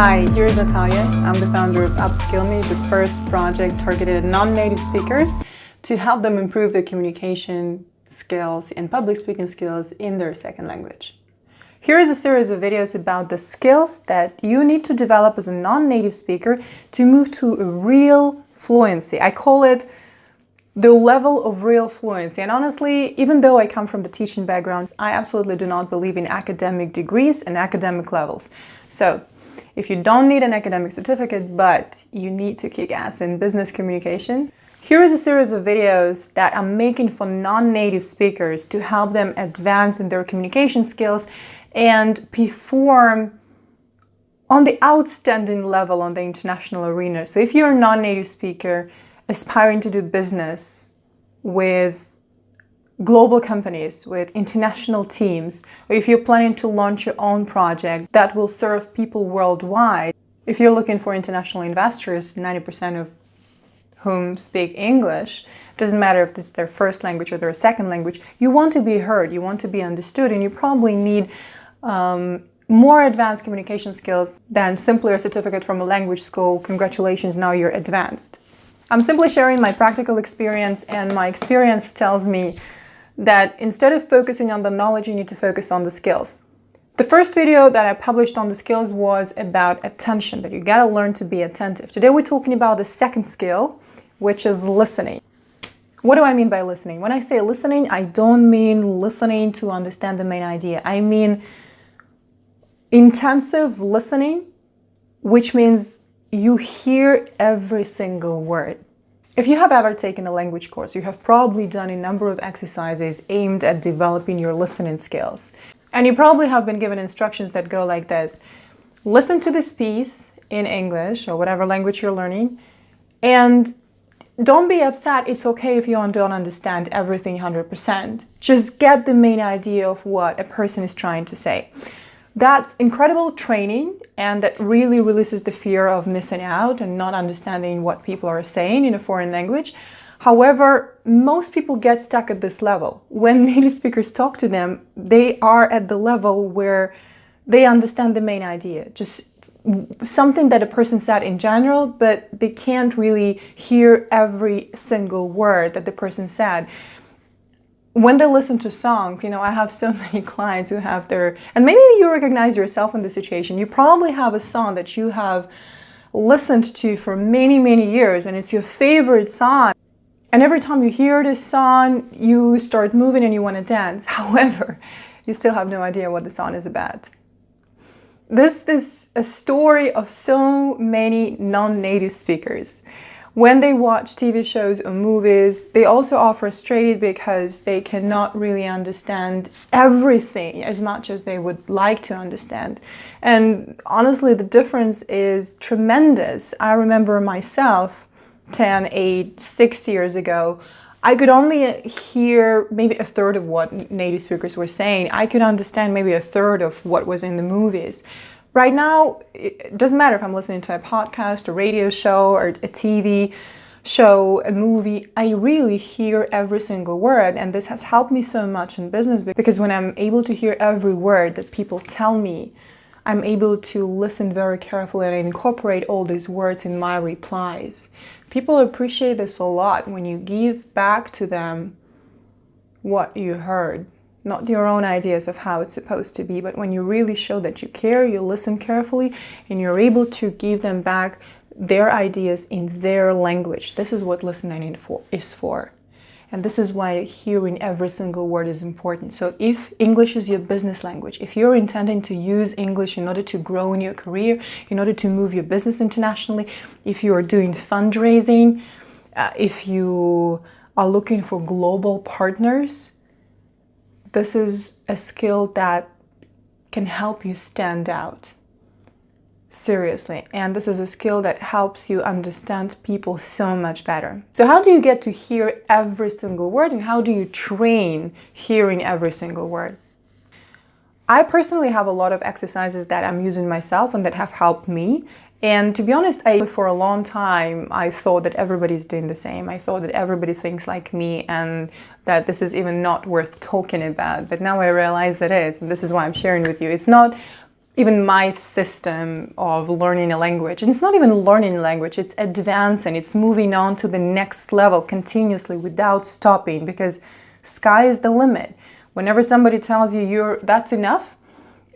Hi, here's Natalia. I'm the founder of UpSkillMe, the first project targeted at non-native speakers to help them improve their communication skills and public speaking skills in their second language. Here is a series of videos about the skills that you need to develop as a non-native speaker to move to a real fluency. I call it the level of real fluency. And honestly, even though I come from the teaching background, I absolutely do not believe in academic degrees and academic levels. So if you don't need an academic certificate, but you need to kick ass in business communication, here is a series of videos that I'm making for non-native speakers to help them advance in their communication skills and perform on the outstanding level on the international arena. So if you're a non-native speaker aspiring to do business with global companies, with international teams, or if you're planning to launch your own project that will serve people worldwide, if you're looking for international investors, 90% of whom speak English, doesn't matter if it's their first language or their second language, you want to be heard, you want to be understood, and you probably need more advanced communication skills than simply a certificate from a language school. Congratulations, now you're advanced. I'm simply sharing my practical experience, and my experience tells me that instead of focusing on the knowledge, you need to focus on the skills. The first video that I published on the skills was about attention, that you gotta learn to be attentive. Today we're talking about the second skill, which is listening. What do I mean by listening? When I say listening, I don't mean listening to understand the main idea. I mean intensive listening, which means you hear every single word. If you have ever taken a language course, you have probably done a number of exercises aimed at developing your listening skills. And you probably have been given instructions that go like this. Listen to this piece in English or whatever language you're learning, and don't be upset. It's okay if you don't understand everything 100%. Just get the main idea of what a person is trying to say. That's incredible training, and that really releases the fear of missing out and not understanding what people are saying in a foreign language. However, most people get stuck at this level. When native speakers talk to them, they are at the level where they understand the main idea, just something that a person said in general, but they can't really hear every single word that the person said. When they listen to songs, I have so many clients who have and maybe you recognize yourself in this situation. You probably have a song that you have listened to for many, many years, and it's your favorite song. And every time you hear this song, you start moving and you want to dance. However, you still have no idea what the song is about. This is a story of so many non-native speakers. When they watch TV shows or movies, they also are frustrated because they cannot really understand everything as much as they would like to understand. And honestly, the difference is tremendous. I remember myself 10, 8, 6 years ago, I could only hear maybe a third of what native speakers were saying. I could understand maybe a third of what was in the movies. Right now, it doesn't matter if I'm listening to a podcast, a radio show, or a TV show, a movie, I really hear every single word. And this has helped me so much in business, because when I'm able to hear every word that people tell me, I'm able to listen very carefully and incorporate all these words in my replies. People appreciate this a lot when you give back to them what you heard. Not your own ideas of how it's supposed to be, but when you really show that you care, you listen carefully, and you're able to give them back their ideas in their language. This is what listening is for. And this is why hearing every single word is important. So if English is your business language, if you're intending to use English in order to grow in your career, in order to move your business internationally, if you are doing fundraising, if you are looking for global partners, this is a skill that can help you stand out. Seriously. And this is a skill that helps you understand people so much better. So how do you get to hear every single word, and how do you train hearing every single word? I personally have a lot of exercises that I'm using myself and that have helped me. And to be honest, for a long time, I thought that everybody's doing the same. I thought that everybody thinks like me and that this is even not worth talking about. But now I realize it is, and this is why I'm sharing with you. It's not even my system of learning a language. And it's not even learning a language, it's advancing, it's moving on to the next level continuously without stopping, because sky is the limit. Whenever somebody tells you that's enough,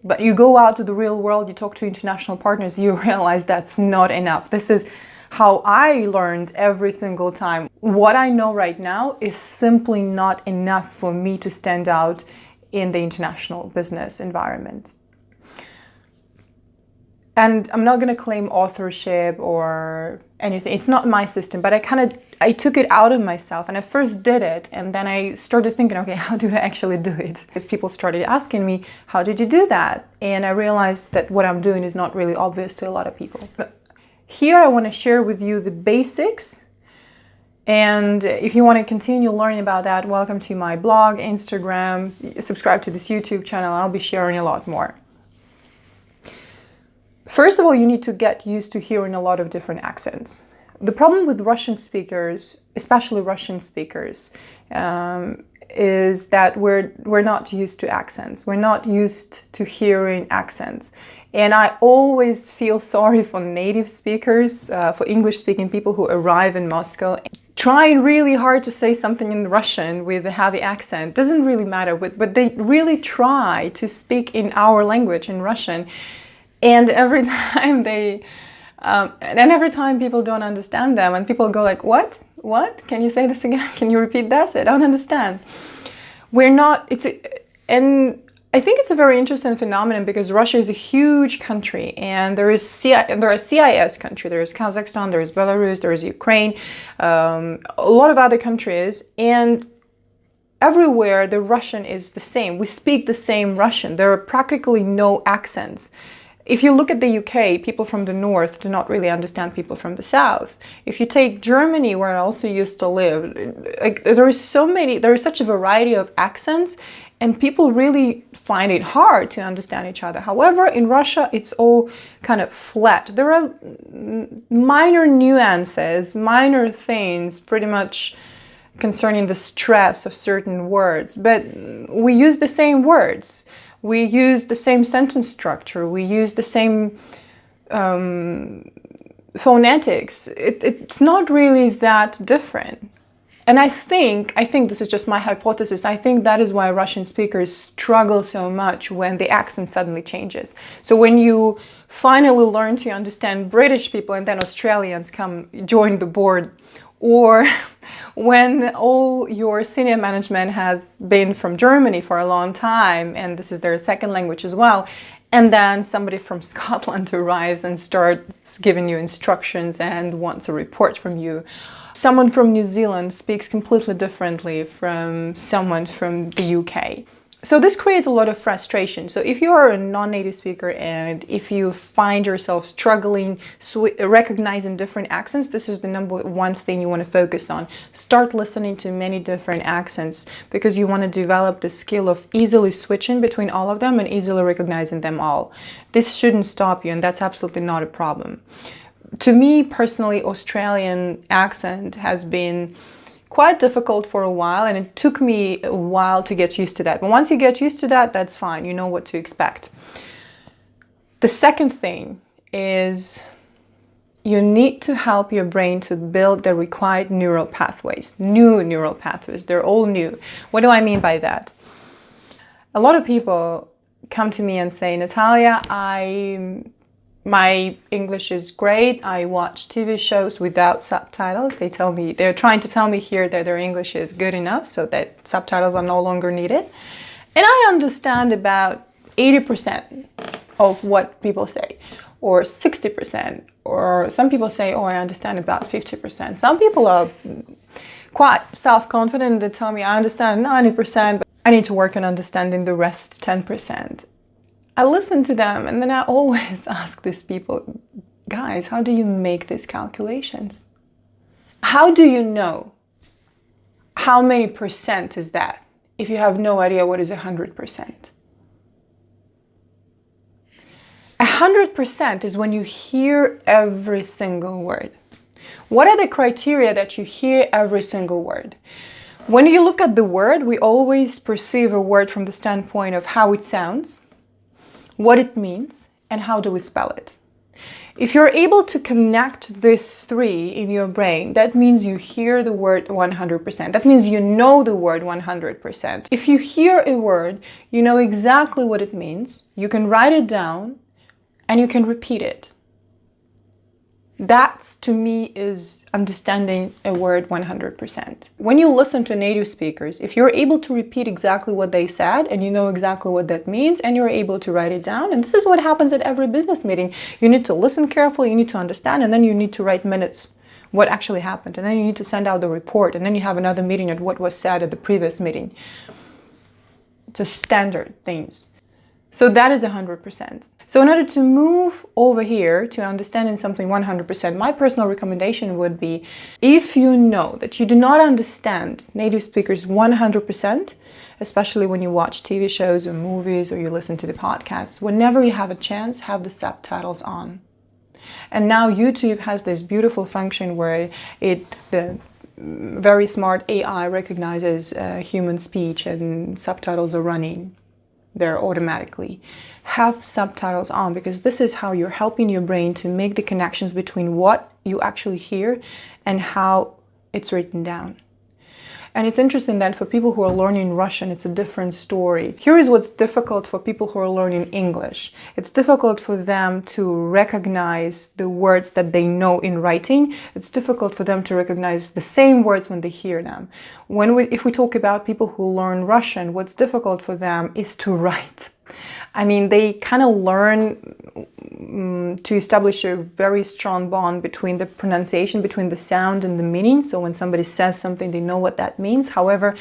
but you go out to the real world, you talk to international partners, you realize that's not enough. This is how I learned every single time. What I know right now is simply not enough for me to stand out in the international business environment. And I'm not going to claim authorship or anything. It's not my system, but I took it out of myself, and I first did it, and then I started thinking, okay, how do I actually do it? Because people started asking me, how did you do that? And I realized that what I'm doing is not really obvious to a lot of people. But here I want to share with you the basics. And if you want to continue learning about that, welcome to my blog, Instagram, subscribe to this YouTube channel. I'll be sharing a lot more. First of all, you need to get used to hearing a lot of different accents. The problem with Russian speakers, especially Russian speakers, is that we're not used to accents. We're not used to hearing accents. And I always feel sorry for native speakers, for English-speaking people who arrive in Moscow, trying really hard to say something in Russian with a heavy accent. Doesn't really matter, but they really try to speak in our language, in Russian. And every time every time people don't understand them, and people go like, what? Can you say this again? Can you repeat that? I don't understand. And I think it's a very interesting phenomenon, because Russia is a huge country, and there are CIS countries. There is Kazakhstan, there is Belarus, there is Ukraine, a lot of other countries, and everywhere the Russian is the same. We speak the same Russian. There are practically no accents. If you look at the UK, people from the north do not really understand people from the south. If you take Germany, where I also used to live, there is such a variety of accents, and people really find it hard to understand each other. However, in Russia, it's all kind of flat. There are minor nuances, minor things, pretty much concerning the stress of certain words, but we use the same words. We use the same sentence structure. We use the same phonetics. It's not really that different. And I think this is just my hypothesis, I think that is why Russian speakers struggle so much when the accent suddenly changes. So when you finally learn to understand British people and then Australians come join the board, or when all your senior management has been from Germany for a long time, and this is their second language as well, and then somebody from Scotland arrives and starts giving you instructions and wants a report from you. Someone from New Zealand speaks completely differently from someone from the UK. So this creates a lot of frustration. So if you are a non-native speaker, and if you find yourself struggling recognizing different accents, this is the number one thing you want to focus on. Start listening to many different accents, because you want to develop the skill of easily switching between all of them and easily recognizing them all. This shouldn't stop you, and that's absolutely not a problem. To me personally, Australian accent has been quite difficult for a while, and it took me a while to get used to that. But once you get used to that, that's fine. You know what to expect. The second thing is you need to help your brain to build the required neural pathways, new neural pathways. They're all new. What do I mean by that? A lot of people come to me and say, Natalia, my English is great. I watch TV shows without subtitles. They're trying to tell me here that their English is good enough so that subtitles are no longer needed. And I understand about 80% of what people say, or 60%, or some people say, oh, I understand about 50%. Some people are quite self-confident. They tell me I understand 90%, but I need to work on understanding the rest 10%. I listen to them, and then I always ask these people, guys, how do you make these calculations? How do you know how many percent is that if you have no idea what is 100%? 100% is when you hear every single word. What are the criteria that you hear every single word? When you look at the word, we always perceive a word from the standpoint of how it sounds, what it means, and how do we spell it. If you're able to connect these three in your brain, that means you hear the word 100%. That means you know the word 100%. If you hear a word, you know exactly what it means, you can write it down, and you can repeat it. That, to me, is understanding a word 100%. When you listen to native speakers, if you're able to repeat exactly what they said and you know exactly what that means and you're able to write it down, and this is what happens at every business meeting. You need to listen carefully, you need to understand, and then you need to write minutes what actually happened, and then you need to send out the report, and then you have another meeting at what was said at the previous meeting. Just standard things. So that is 100%. So in order to move over here to understanding something 100%, my personal recommendation would be, if you know that you do not understand native speakers 100%, especially when you watch TV shows or movies or you listen to the podcasts, whenever you have a chance, have the subtitles on. And now YouTube has this beautiful function where the very smart AI recognizes human speech and subtitles are running there automatically. Have subtitles on, because this is how you're helping your brain to make the connections between what you actually hear and how it's written down. And it's interesting that for people who are learning Russian, it's a different story. Here is what's difficult for people who are learning English. It's difficult for them to recognize the words that they know in writing. It's difficult for them to recognize the same words when they hear them. If we talk about people who learn Russian, what's difficult for them is to write. I mean, they kind of learn to establish a very strong bond between the pronunciation, between the sound and the meaning. So when somebody says something, they know what that means. However,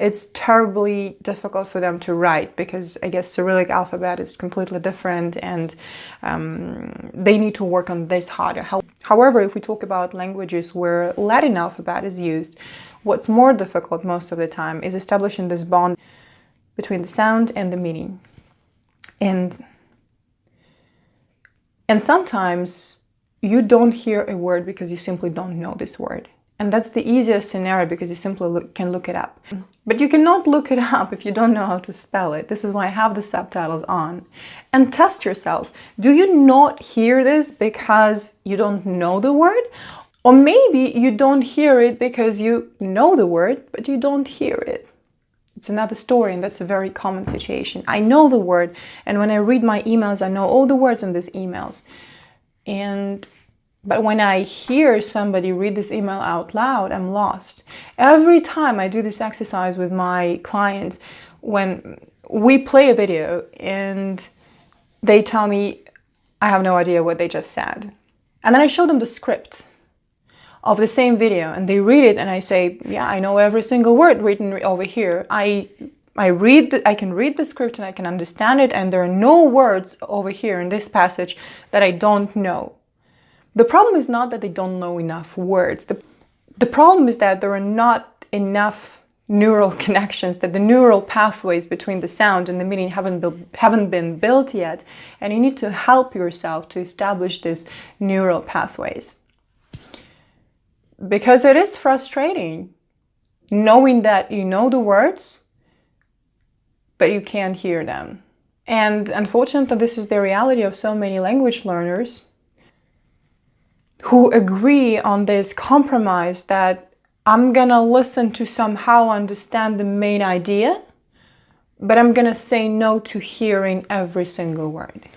it's terribly difficult for them to write because I guess Cyrillic alphabet is completely different, and they need to work on this harder. However, if we talk about languages where Latin alphabet is used, what's more difficult most of the time is establishing this bond between the sound and the meaning. And sometimes you don't hear a word because you simply don't know this word. And that's the easiest scenario because you simply can look it up. But you cannot look it up if you don't know how to spell it. This is why I have the subtitles on. And test yourself. Do you not hear this because you don't know the word? Or maybe you don't hear it because you know the word, but you don't hear it. It's another story, and that's a very common situation. I know the word, and when I read my emails, I know all the words in these emails. But when I hear somebody read this email out loud, I'm lost. Every time I do this exercise with my clients, when we play a video and they tell me, I have no idea what they just said. And then I show them the script of the same video and they read it and I say, yeah, I know every single word written over here. I can read the script and I can understand it, and there are no words over here in this passage that I don't know. The problem is not that they don't know enough words. The problem is that there are not enough neural connections, that the neural pathways between the sound and the meaning haven't been built yet, and you need to help yourself to establish these neural pathways. Because it is frustrating knowing that you know the words, but you can't hear them. And unfortunately, this is the reality of so many language learners who agree on this compromise that I'm gonna listen to somehow understand the main idea, but I'm gonna say no to hearing every single word.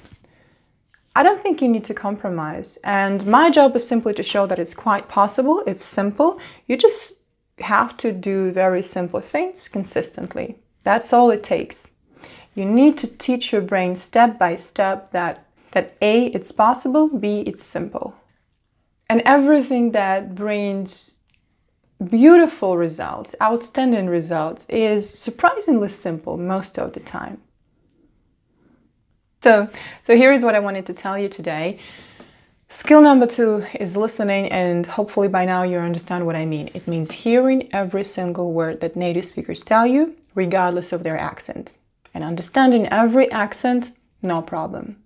I don't think you need to compromise. And my job is simply to show that it's quite possible, it's simple. You just have to do very simple things consistently. That's all it takes. You need to teach your brain step by step that A, it's possible, B, it's simple. And everything that brings beautiful results, outstanding results, is surprisingly simple most of the time. So here is what I wanted to tell you today. Skill number 2 is listening, and hopefully by now you understand what I mean. It means hearing every single word that native speakers tell you, regardless of their accent. And understanding every accent, no problem.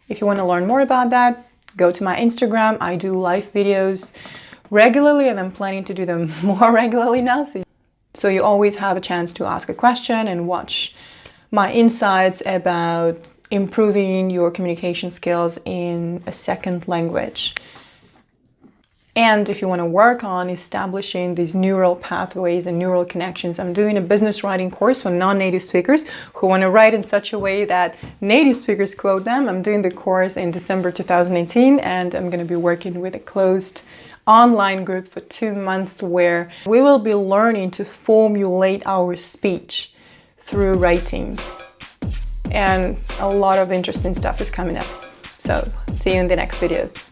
If you want to learn more about that, go to my Instagram. I do live videos regularly, and I'm planning to do them more regularly now. So you always have a chance to ask a question and watch my insights about improving your communication skills in a second language. And if you want to work on establishing these neural pathways and neural connections, I'm doing a business writing course for non-native speakers who want to write in such a way that native speakers quote them. I'm doing the course in December 2018, and I'm going to be working with a closed online group for 2 months where we will be learning to formulate our speech through writing. And a lot of interesting stuff is coming up. So see you in the next videos.